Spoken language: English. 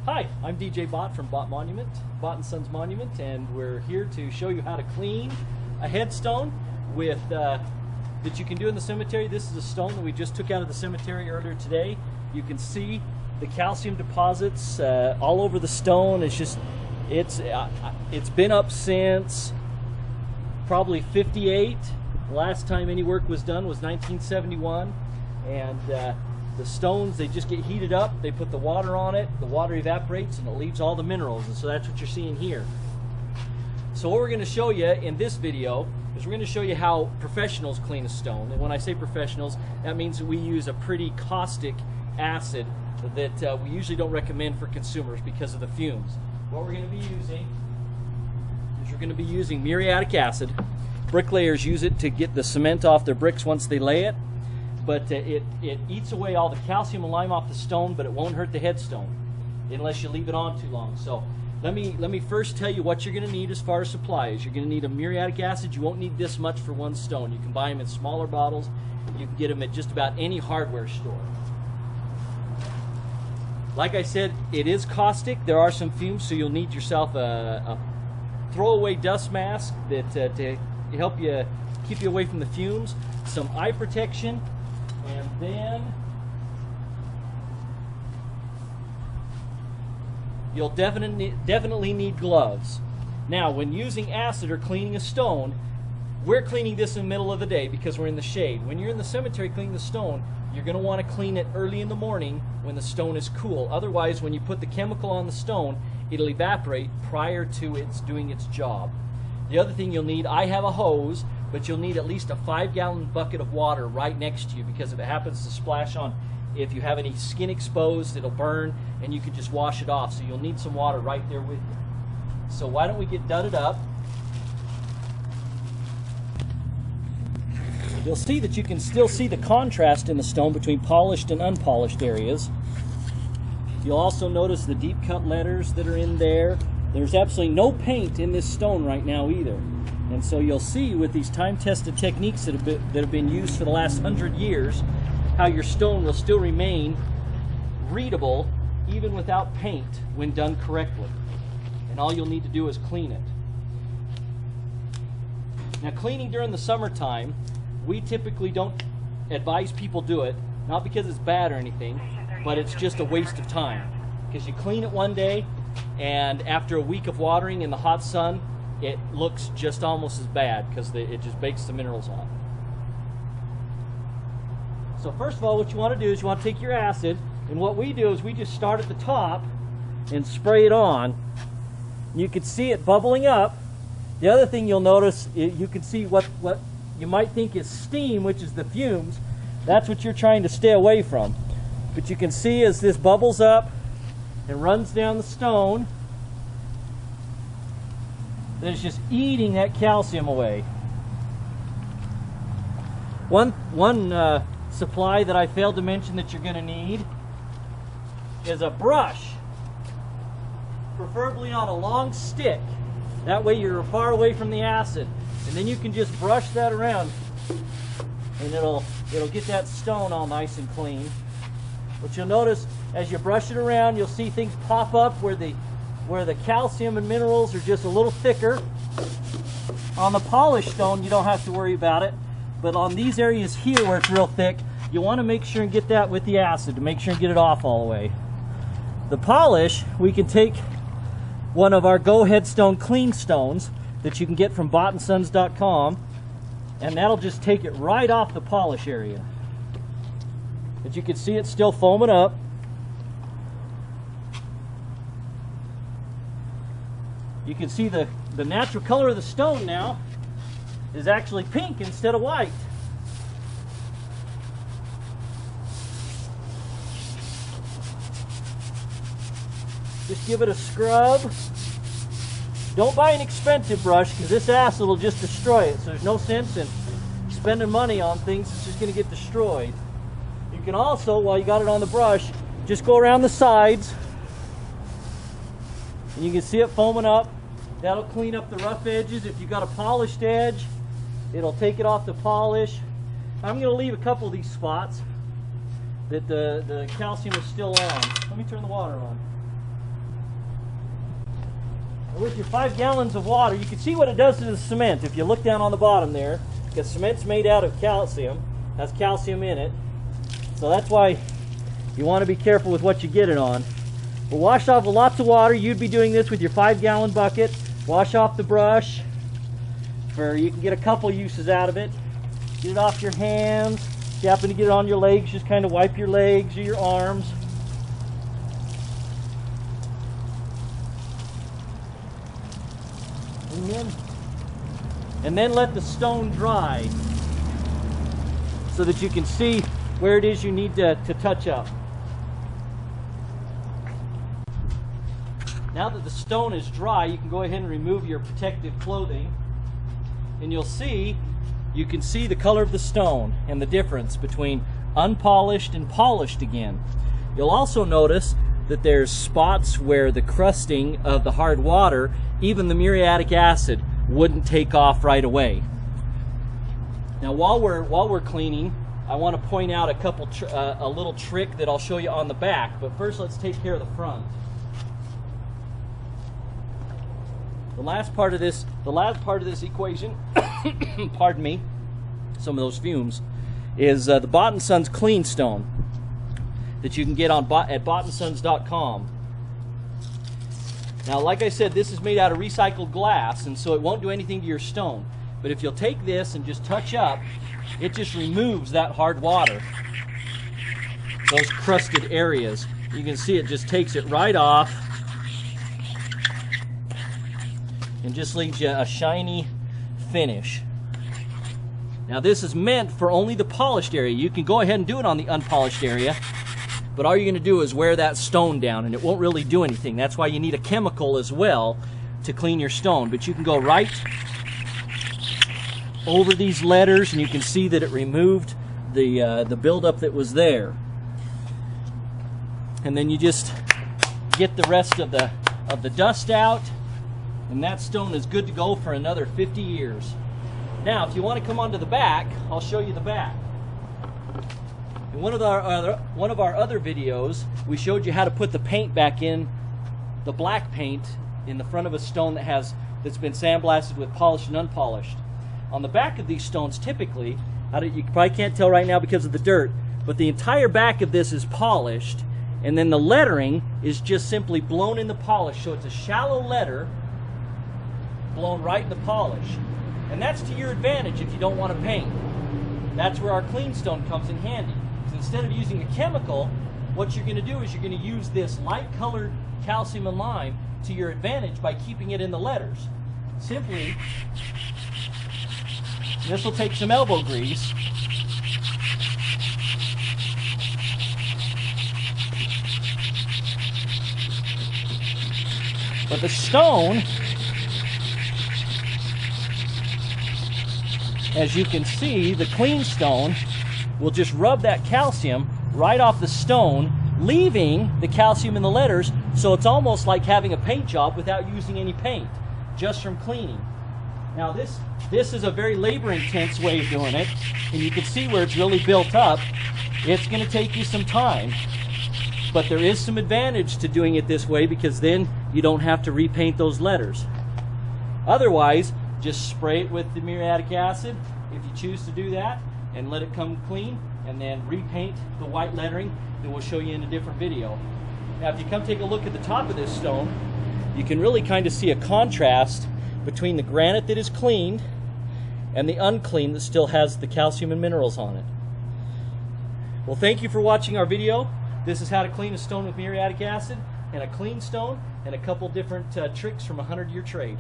Hi, I'm DJ Bott from Bott Monument, Bott & Sons Monument, and we're here to show you how to clean a headstone with that you can do in the cemetery. This is a stone that we just took out of the cemetery earlier today. You can see the calcium deposits all over the stone. It's been up since probably 58. The last time any work was done was 1971, and the stones, they just get heated up, they put the water on it, the water evaporates and it leaves all the minerals, and so that's what you're seeing here. So what we're going to show you in this video is we're going to show you how professionals clean a stone. And when I say professionals, that means that we use a pretty caustic acid that we usually don't recommend for consumers because of the fumes. What we're going to be using is we're going to be using muriatic acid. Bricklayers use it to get the cement off their bricks once they lay it. But it eats away all the calcium and lime off the stone, but it won't hurt the headstone unless you leave it on too long. So let me first tell you what you're going to need as far as supplies. You're going to need a muriatic acid. You won't need this much for one stone. You can buy them in smaller bottles. You can get them at just about any hardware store. Like I said, it is caustic. There are some fumes, so you'll need yourself a throwaway dust mask that to help you keep you away from the fumes, some eye protection, and then you'll definitely need gloves. Now, when using acid or cleaning a stone, we're cleaning this in the middle of the day because we're in the shade. When you're in the cemetery cleaning the stone, you're going to want to clean it early in the morning when the stone is cool. Otherwise, when you put the chemical on the stone, it'll evaporate prior to its doing its job. The other thing you'll need, I have a hose, but you'll need at least a 5-gallon bucket of water right next to you, because if it happens to splash on, if you have any skin exposed, it'll burn and you can just wash it off. So you'll need some water right there with you. So why don't we get dudded up? You'll see that you can still see the contrast in the stone between polished and unpolished areas. You'll also notice the deep cut letters that are in there. There's absolutely no paint in this stone right now either. And so you'll see with these time-tested techniques that have been used for the last 100 years, how your stone will still remain readable even without paint when done correctly. And all you'll need to do is clean it. Now, cleaning during the summertime, we typically don't advise people do it, not because it's bad or anything, but it's just a waste of time. Because you clean it one day, and after a week of watering in the hot sun, it looks just almost as bad because it just bakes the minerals on. So first of all, what you want to do is you want to take your acid, and what we do is we just start at the top and spray it on. You can see it bubbling up. The other thing you'll notice, you can see what you might think is steam, which is the fumes. That's what you're trying to stay away from. But you can see as this bubbles up and runs down the stone, that it's just eating that calcium away. One supply that I failed to mention that you're going to need is a brush, preferably on a long stick. That way you're far away from the acid, and then you can just brush that around, and it'll get that stone all nice and clean. What you'll notice as you brush it around, you'll see things pop up where the calcium and minerals are just a little thicker. On the polished stone, you don't have to worry about it, but on these areas here where it's real thick, you want to make sure and get that with the acid to make sure and get it off all the way. The polish, we can take one of our Go Headstone clean stones that you can get from BottandSons.com, and that'll just take it right off the polish area. As you can see, it's still foaming up. You can see the natural color of the stone now is actually pink instead of white. Just give it a scrub. Don't buy an expensive brush because this acid will just destroy it. So there's no sense in spending money on things that's just going to get destroyed. You can also, while you got it on the brush, just go around the sides. And you can see it foaming up. That'll clean up the rough edges. If you've got a polished edge, it'll take it off the polish. I'm going to leave a couple of these spots that the calcium is still on. Let me turn the water on. With your 5 gallons of water, you can see what it does to the cement. If you look down on the bottom there, because cement's made out of calcium, has calcium in it. So that's why you want to be careful with what you get it on. But wash off with lots of water. You'd be doing this with your 5-gallon bucket. Wash off the brush. You can get a couple uses out of it. Get it off your hands. If you happen to get it on your legs, just kind of wipe your legs or your arms. And then let the stone dry so that you can see where it is you need to touch up. Now that the stone is dry, you can go ahead and remove your protective clothing, and you can see the color of the stone and the difference between unpolished and polished again. You'll also notice that there's spots where the crusting of the hard water, even the muriatic acid, wouldn't take off right away. Now while we're cleaning, I want to point out a little trick that I'll show you on the back, but first let's take care of the front. The last part of this equation, pardon me, some of those fumes, is the Bott & Sons Clean Stone that you can get at bottandsons.com. Now, like I said, this is made out of recycled glass, and so it won't do anything to your stone. But if you'll take this and just touch up, it just removes that hard water, those crusted areas. You can see it just takes it right off and just leaves you a shiny finish. Now, this is meant for only the polished area. You can go ahead and do it on the unpolished area, but all you're going to do is wear that stone down, and it won't really do anything. That's why you need a chemical as well to clean your stone. But you can go right over these letters, and you can see that it removed the buildup that was there. And then you just get the rest of the dust out, and that stone is good to go for another 50 years. Now, if you want to come onto the back, I'll show you the back. In one of our other videos, we showed you how to put the paint back in, the black paint, in the front of a stone that's been sandblasted with polished and unpolished. On the back of these stones, typically, you probably can't tell right now because of the dirt, but the entire back of this is polished, and then the lettering is just simply blown in the polish, so it's a shallow letter blown right in the polish. And that's to your advantage if you don't want to paint. That's where our clean stone comes in handy. Instead of using a chemical, what you're going to do is you're going to use this light-colored calcium and lime to your advantage by keeping it in the letters. Simply, this will take some elbow grease. But the stone, as you can see, the clean stone will just rub that calcium right off the stone, leaving the calcium in the letters, so it's almost like having a paint job without using any paint, just from cleaning. Now this is a very labor-intense way of doing it, and you can see where it's really built up. It's going to take you some time, but there is some advantage to doing it this way, because then you don't have to repaint those letters. Otherwise, just spray it with the muriatic acid if you choose to do that, and let it come clean, and then repaint the white lettering that we'll show you in a different video. Now, if you come take a look at the top of this stone, you can really kind of see a contrast between the granite that is cleaned and the unclean that still has the calcium and minerals on it. Well, thank you for watching our video. This is how to clean a stone with muriatic acid, and a clean stone, and a couple different tricks from a 100-year trade.